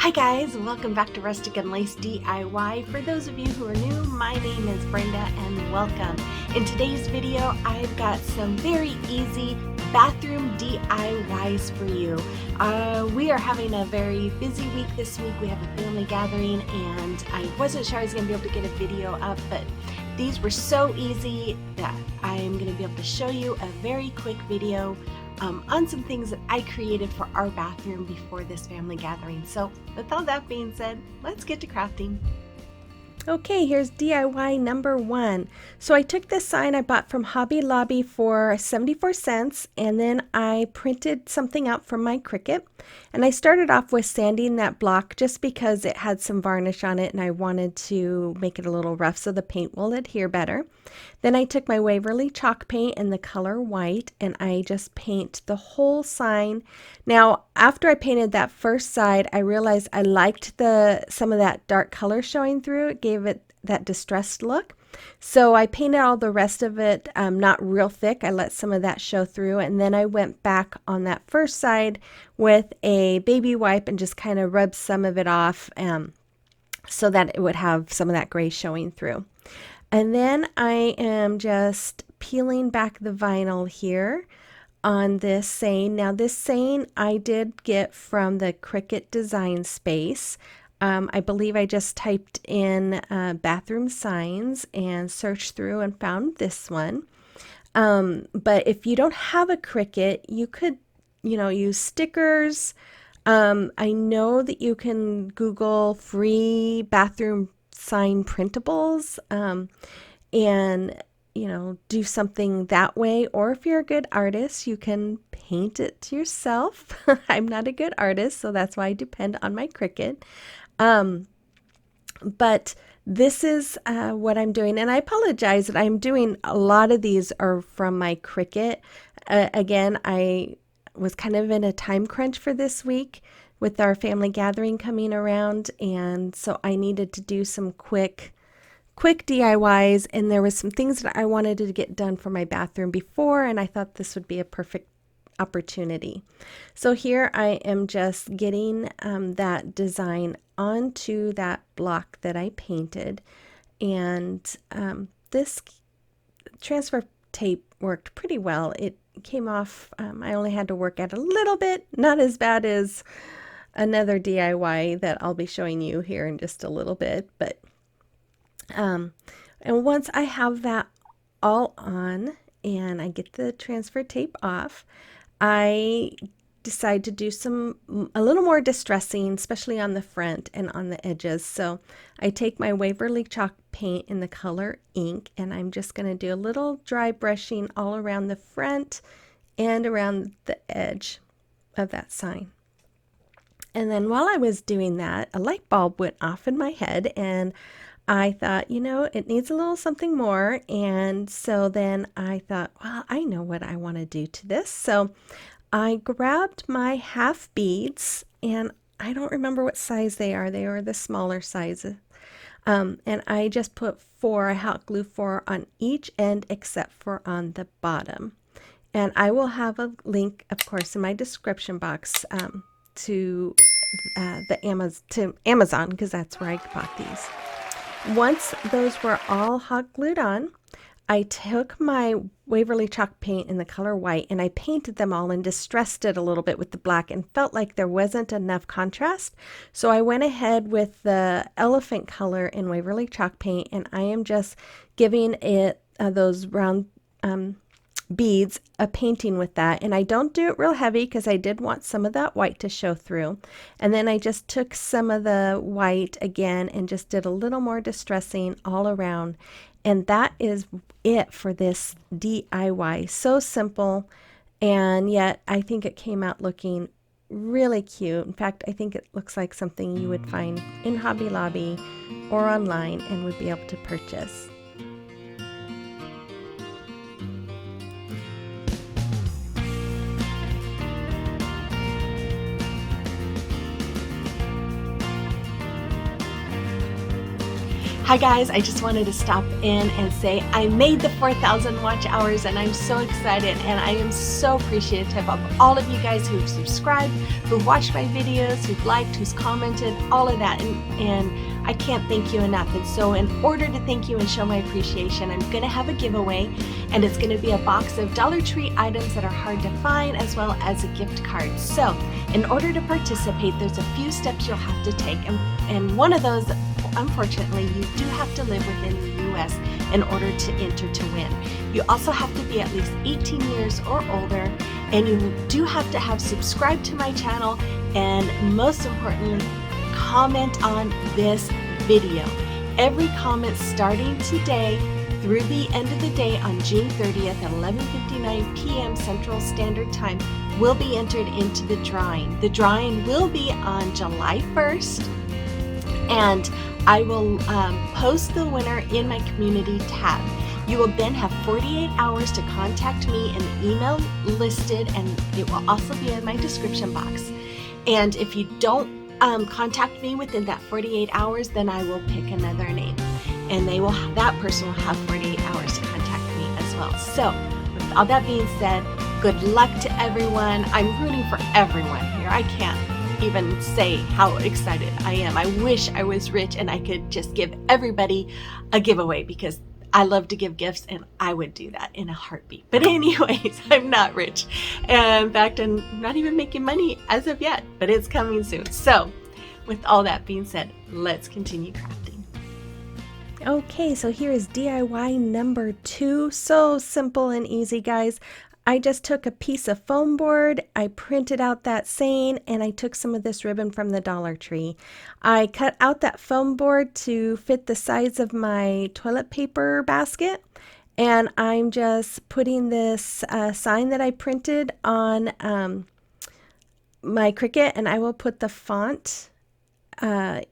Hi guys, welcome back to Rustic and Lace DIY. For those of you who are new, my name is Brenda and welcome. In today's video, I've got some very easy bathroom DIYs for you. We are having a very busy week this week. We have a family gathering and I wasn't sure I was going to be able to get a video up, but these were so easy that I'm going to be able to show you a very quick video on some things that I created for our bathroom before this family gathering. So with all that being said, let's get to crafting. Okay, here's DIY number 1. So I took this sign I bought from Hobby Lobby for 74 cents and then I printed something out from my Cricut. And I started off with sanding that block just because it had some varnish on it and I wanted to make it a little rough so the paint will adhere better. Then I took my Waverly chalk paint in the color white and I just paint the whole sign. Now after I painted that first side, I realized I liked some of that dark color showing through. It gave it that distressed look. So I painted all the rest of it not real thick. I let some of that show through and then I went back on that first side with a baby wipe and just kind of rubbed some of it off so that it would have some of that gray showing through. And then I am just peeling back the vinyl here on this saying. Now this saying I did get from the Cricut Design Space. I believe I just typed in bathroom signs and searched through and found this one. But if you don't have a Cricut, you could, use stickers. I know that you can Google free bathroom sign printables and do something that way, or if you're a good artist you can paint it yourself. I'm not a good artist, so that's why I depend on my Cricut, but this is what I'm doing, and I apologize that I'm doing a lot of these are from my Cricut. Again, I was kind of in a time crunch for this week with our family gathering coming around, and so I needed to do some quick DIYs, and there was some things that I wanted to get done for my bathroom before, and I thought this would be a perfect opportunity. So here I am just getting that design onto that block that I painted, and this transfer tape worked pretty well. It came off, I only had to work at a little bit, not as bad as another DIY that I'll be showing you here in just a little bit, but and once I have that all on and I get the transfer tape off, I decide to do a little more distressing, especially on the front and on the edges. So I take my Waverly chalk paint in the color ink and I'm just going to do a little dry brushing all around the front and around the edge of that sign. And then while I was doing that, a light bulb went off in my head and I thought, it needs a little something more. And so then I thought, well, I know what I want to do to this. So I grabbed my half beads, and I don't remember what size they are. They are the smaller sizes. And I just put 4, I hot glue 4 on each end except for on the bottom. And I will have a link, of course, in my description box to Amazon, because that's where I bought these. Once those were all hot glued on, I took my Waverly chalk paint in the color white and I painted them all and distressed it a little bit with the black and felt like there wasn't enough contrast. So I went ahead with the elephant color in Waverly chalk paint, and I am just giving it those round beads a painting with that, and I don't do it real heavy because I did want some of that white to show through. And then I just took some of the white again and just did a little more distressing all around, and that is it for this DIY. So simple, and yet I think it came out looking really cute. In fact, I think it looks like something you would find in Hobby Lobby or online and would be able to purchase. Hi guys, I just wanted to stop in and say I made the 4,000 watch hours and I'm so excited, and I am so appreciative of all of you guys who've subscribed, who've watched my videos, who've liked, who's commented, all of that, and I can't thank you enough. And so in order to thank you and show my appreciation, I'm going to have a giveaway, and it's going to be a box of Dollar Tree items that are hard to find, as well as a gift card. So in order to participate, there's a few steps you'll have to take, and one of those, unfortunately, you do have to live within the U.S. in order to enter to win. You also have to be at least 18 years or older, and you do have to have subscribed to my channel, and most importantly, comment on this video. Every comment starting today through the end of the day on June 30th at 11:59 p.m. Central Standard Time will be entered into the drawing. The drawing will be on July 1st, and I will post the winner in my community tab. You will then have 48 hours to contact me in the email listed, and it will also be in my description box. And if you don't contact me within that 48 hours, then I will pick another name, and that person will have 48 hours to contact me as well. So with all that being said, good luck to everyone. I'm rooting for everyone here. I can't even say how excited I am. I wish I was rich and I could just give everybody a giveaway, because I love to give gifts and I would do that in a heartbeat. But anyways, I'm not rich. In fact, I'm not even making money as of yet, but it's coming soon. So with all that being said, let's continue crafting. Okay, so here is DIY number 2. So simple and easy, guys. I just took a piece of foam board, I printed out that saying, and I took some of this ribbon from the Dollar Tree. I cut out that foam board to fit the size of my toilet paper basket, and I'm just putting this sign that I printed on my Cricut, and I will put the font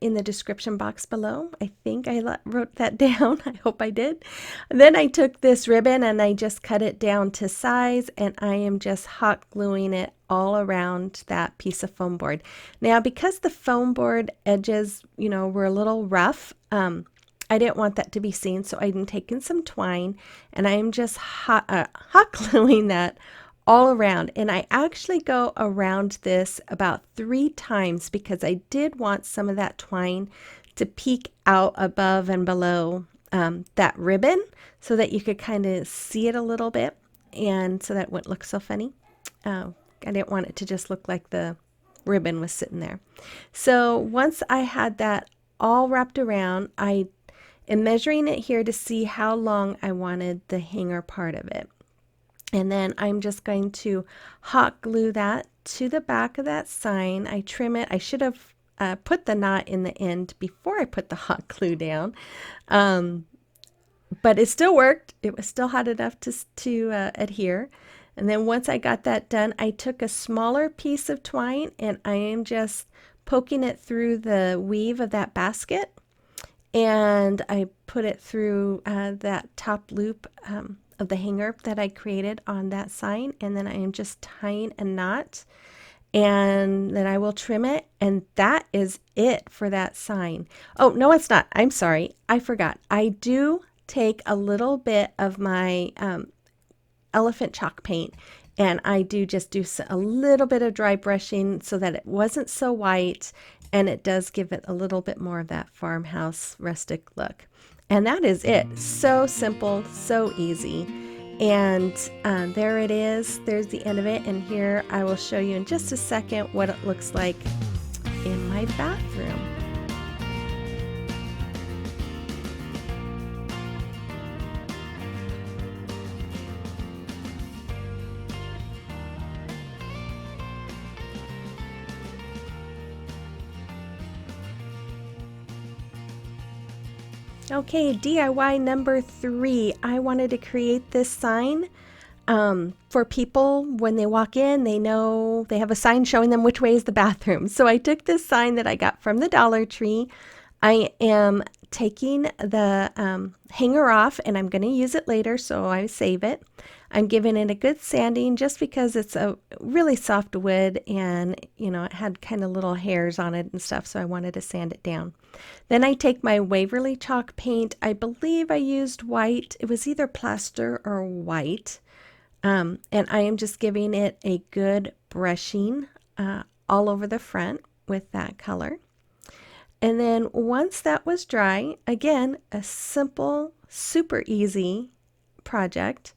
in the description box below. I think I wrote that down. I hope I did. And then I took this ribbon and I just cut it down to size, and I am just hot gluing it all around that piece of foam board. Now, because the foam board edges, were a little rough, I didn't want that to be seen, so I'm taking some twine and I am just hot gluing that all around. And I actually go around this about 3 times because I did want some of that twine to peek out above and below that ribbon, so that you could kind of see it a little bit, and so that it wouldn't look so funny. I didn't want it to just look like the ribbon was sitting there. So once I had that all wrapped around, I am measuring it here to see how long I wanted the hanger part of it. And then I'm just going to hot glue that to the back of that sign. I trim it. I should have put the knot in the end before I put the hot glue down. But it still worked. It was still hot enough to adhere. And then once I got that done, I took a smaller piece of twine and I am just poking it through the weave of that basket. And I put it through that top loop of the hanger that I created on that sign, and then I am just tying a knot, and then I will trim it, and that is it for that sign. Oh, no, it's not. I'm sorry. I forgot. I do take a little bit of my elephant chalk paint, and I do just do a little bit of dry brushing so that it wasn't so white, and it does give it a little bit more of that farmhouse rustic look. And that is it. So simple, so easy. And there it is. There's the end of it. And here I will show you in just a second what it looks like in my bathroom. Okay, DIY number 3. I wanted to create this sign for people when they walk in. They know they have a sign showing them which way is the bathroom. So I took this sign that I got from the Dollar Tree. I am taking the hanger off, and I'm going to use it later, so I save it. I'm giving it a good sanding just because it's a really soft wood, and you know, it had kind of little hairs on it and stuff, so I wanted to sand it down. Then I take my Waverly chalk paint. I believe I used white. It was either plaster or white. And I am just giving it a good brushing all over the front with that color. And then once that was dry, again, a simple, super easy project.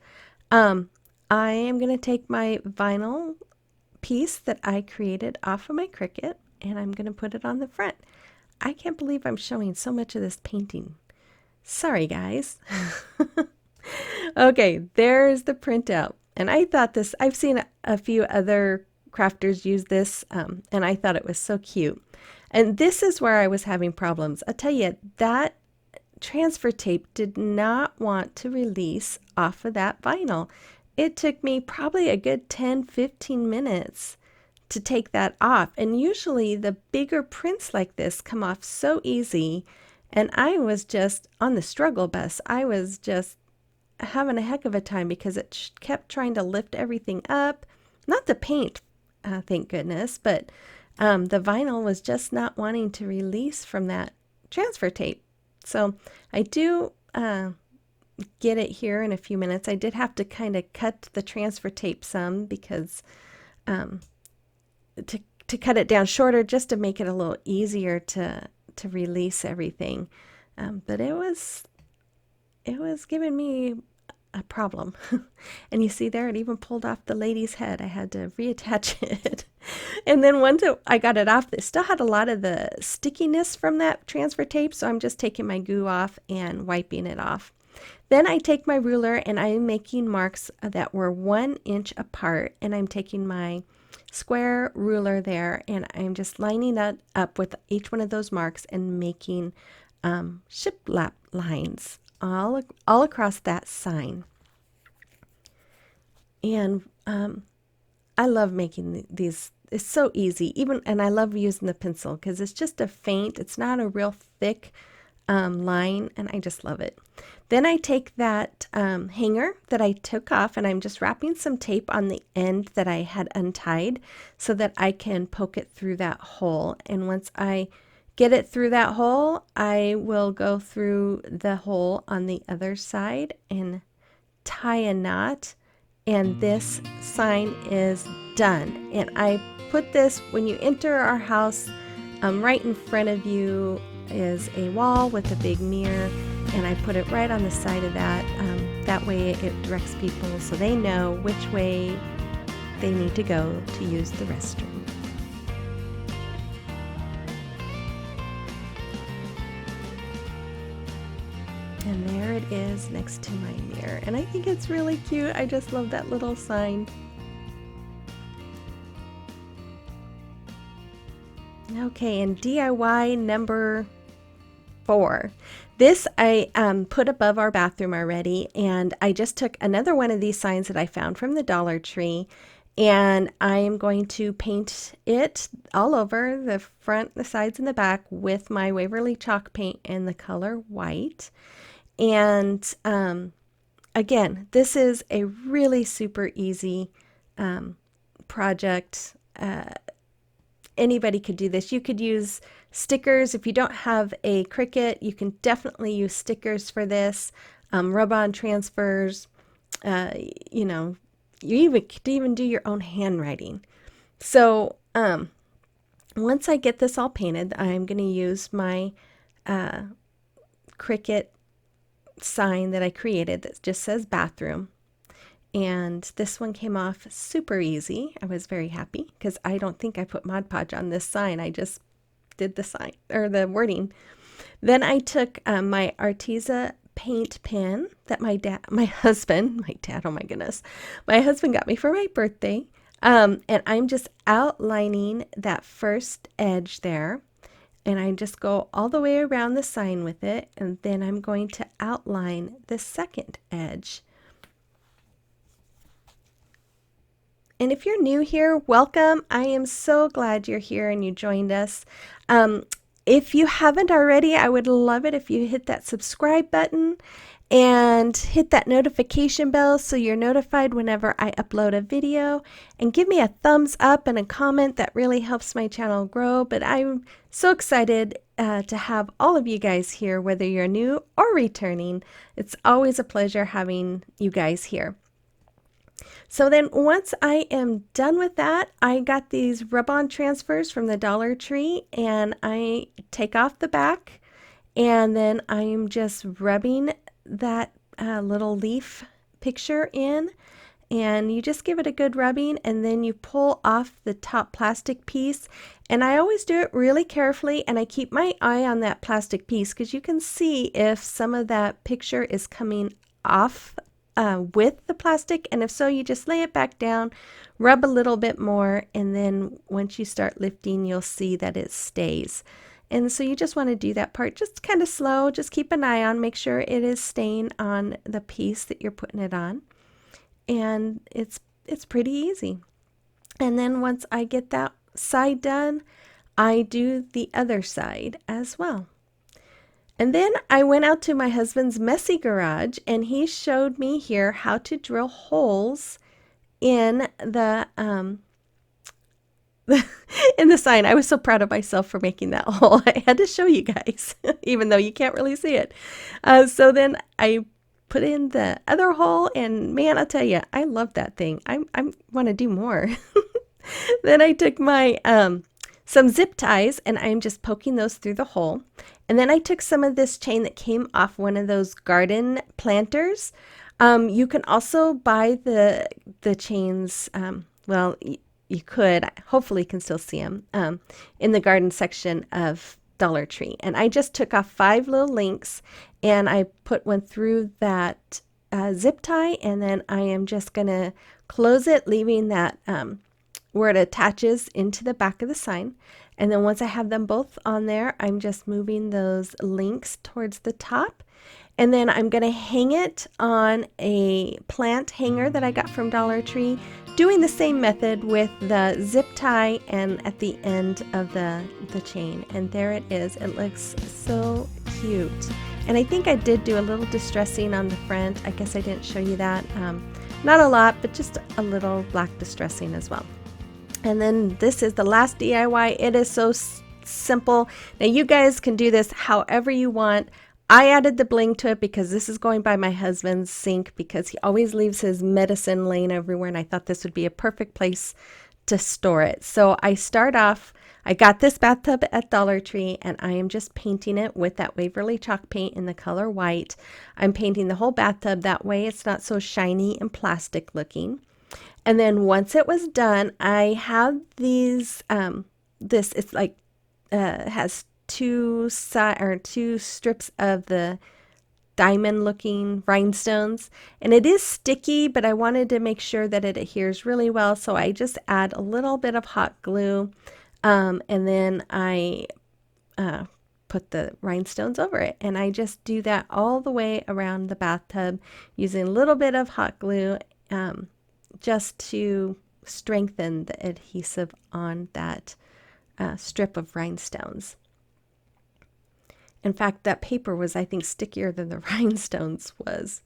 I am going to take my vinyl piece that I created off of my Cricut, and I'm going to put it on the front. I can't believe I'm showing so much of this painting. Sorry, guys. Okay, there's the printout. And I thought this, I've seen a few other crafters use this, and I thought it was so cute. And this is where I was having problems. I'll tell you, that transfer tape did not want to release off of that vinyl. It took me probably a good 10-15 minutes to take that off. And usually the bigger prints like this come off so easy. And I was just on the struggle bus. I was just having a heck of a time because it kept trying to lift everything up. Not the paint, thank goodness, but the vinyl was just not wanting to release from that transfer tape. So I do get it here in a few minutes. I did have to kind of cut the transfer tape some because to cut it down shorter just to make it a little easier to release everything. But it was giving me a problem. And you see there, it even pulled off the lady's head. I had to reattach it. And then once I got it off, it still had a lot of the stickiness from that transfer tape, so I'm just taking my glue off and wiping it off. Then I take my ruler and I'm making marks that were 1 inch apart, and I'm taking my square ruler there and I'm just lining that up with each one of those marks and making shiplap lines all across that sign. And I love making these. It's so easy, and I love using the pencil because it's just a faint, it's not a real thick line, and I just love it. Then I take that hanger that I took off, and I'm just wrapping some tape on the end that I had untied so that I can poke it through that hole. And once I get it through that hole, I will go through the hole on the other side and tie a knot, and this sign is done. And I put this, when you enter our house, right in front of you is a wall with a big mirror, and I put it right on the side of that. That way it directs people so they know which way they need to go to use the restroom. And there it is next to my mirror. And I think it's really cute. I just love that little sign. Okay, and DIY number 4. This I put above our bathroom already, and I just took another one of these signs that I found from the Dollar Tree, and I'm going to paint it all over the front, the sides, and the back with my Waverly chalk paint in the color white. And again, this is a really super easy project. Anybody could do this. You could use stickers. If you don't have a Cricut, you can definitely use stickers for this. Rub-on transfers. You know, you could even do your own handwriting. So once I get this all painted, I'm going to use my Cricut sign that I created that just says bathroom. And this one came off super easy. I was very happy because I don't think I put Mod Podge on this sign. I just did the sign or the wording. Then I took my Arteza paint pen that my husband got me for my birthday. And I'm just outlining that first edge there. And I just go all the way around the sign with it. And then I'm going to outline the second edge. And if you're new here, welcome. I am so glad you're here and you joined us. If you haven't already, I would love it if you hit that subscribe button and hit that notification bell so you're notified whenever I upload a video, and give me a thumbs up and a comment. That really helps my channel grow. But I'm so excited to have all of you guys here, whether you're new or returning. It's always a pleasure having you guys here. So then once I am done with that, I got these rub-on transfers from the Dollar Tree, and I take off the back, and then I'm just rubbing that little leaf picture in, and you just give it a good rubbing, and then you pull off the top plastic piece. And I always do it really carefully, and I keep my eye on that plastic piece because you can see if some of that picture is coming off with the plastic, and if so, you just lay it back down, rub a little bit more, and then once you start lifting, you'll see that it stays. And so you just want to do that part just kind of slow. Just keep an eye on, make sure it is staying on the piece that you're putting it on. And it's pretty easy. And then once I get that side done, I do the other side as well. And then I went out to my husband's messy garage, and he showed me here how to drill holes in the in the sign. I was so proud of myself for making that hole. I had to show you guys, even though you can't really see it. So then I put in the other hole, and man, I'll tell you, I love that thing. I want to do more. Then I took my some zip ties, and I'm just poking those through the hole. And then I took some of this chain that came off one of those garden planters. You can also buy the chains, well, you could, hopefully you can still see them, in the garden section of Dollar Tree. And I just took off 5 little links, and I put one through that zip tie, and then I am just going to close it, leaving that where it attaches into the back of the sign. And then once I have them both on there, I'm just moving those links towards the top. And then I'm going to hang it on a plant hanger that I got from Dollar Tree, doing the same method with the zip tie and at the end of the chain. And there it is. It looks so cute. And I think I did do a little distressing on the front. I guess I didn't show you that. Not a lot, but just a little black distressing as well. And then this is the last DIY. It is so simple. Now you guys can do this however you want. I added the bling to it because this is going by my husband's sink, because he always leaves his medicine laying everywhere, and I thought this would be a perfect place to store it. So I start off, I got this bathtub at Dollar Tree, and I am just painting it with that Waverly chalk paint in the color white. I'm painting the whole bathtub, that way it's not so shiny and plastic looking. And then once it was done, I have these, it's like, has two strips of the diamond looking rhinestones, and it is sticky, but I wanted to make sure that it adheres really well, so I just add a little bit of hot glue, and then I put the rhinestones over it, and I just do that all the way around the bathtub using a little bit of hot glue, just to strengthen the adhesive on that strip of rhinestones. In fact, that paper was, I think, stickier than the rhinestones was.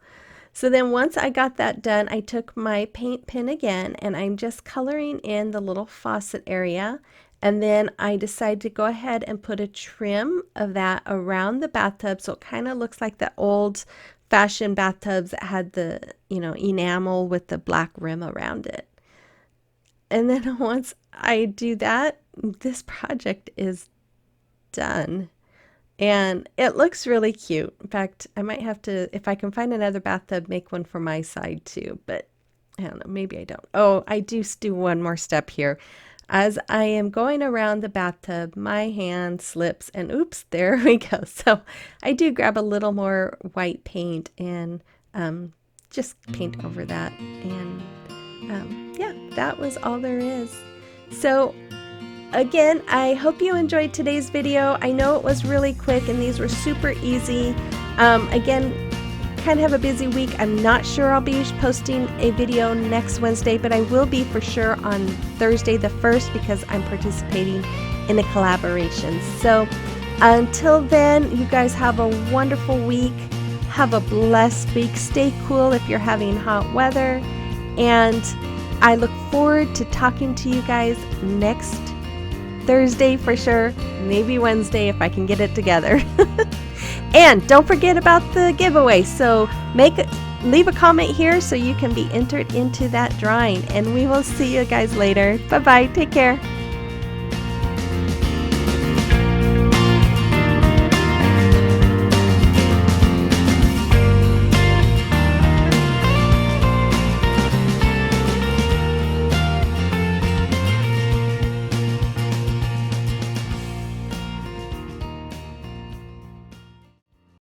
So then once I got that done, I took my paint pen again, and I'm just coloring in the little faucet area. And then I decided to go ahead and put a trim of that around the bathtub, so it kind of looks like the old-fashioned bathtubs that had the, enamel with the black rim around it. And then once I do that, this project is done. And it looks really cute. In fact, I might have to, if I can find another bathtub, make one for my side too. But I don't know, maybe I don't. Oh, I do one more step here. As I am going around the bathtub, my hand slips and oops, there we go. So I do grab a little more white paint and just paint over that. And yeah, that was all there is. So again, I hope you enjoyed today's video. I know it was really quick and these were super easy. Again, kind of have a busy week. I'm not sure I'll be posting a video next Wednesday, but I will be for sure on Thursday the 1st because I'm participating in a collaboration. So until then, you guys have a wonderful week. Have a blessed week. Stay cool if you're having hot weather. And I look forward to talking to you guys next Thursday for sure. Maybe Wednesday if I can get it together. And don't forget about the giveaway. So leave a comment here so you can be entered into that drawing. And we will see you guys later. Bye-bye. Take care.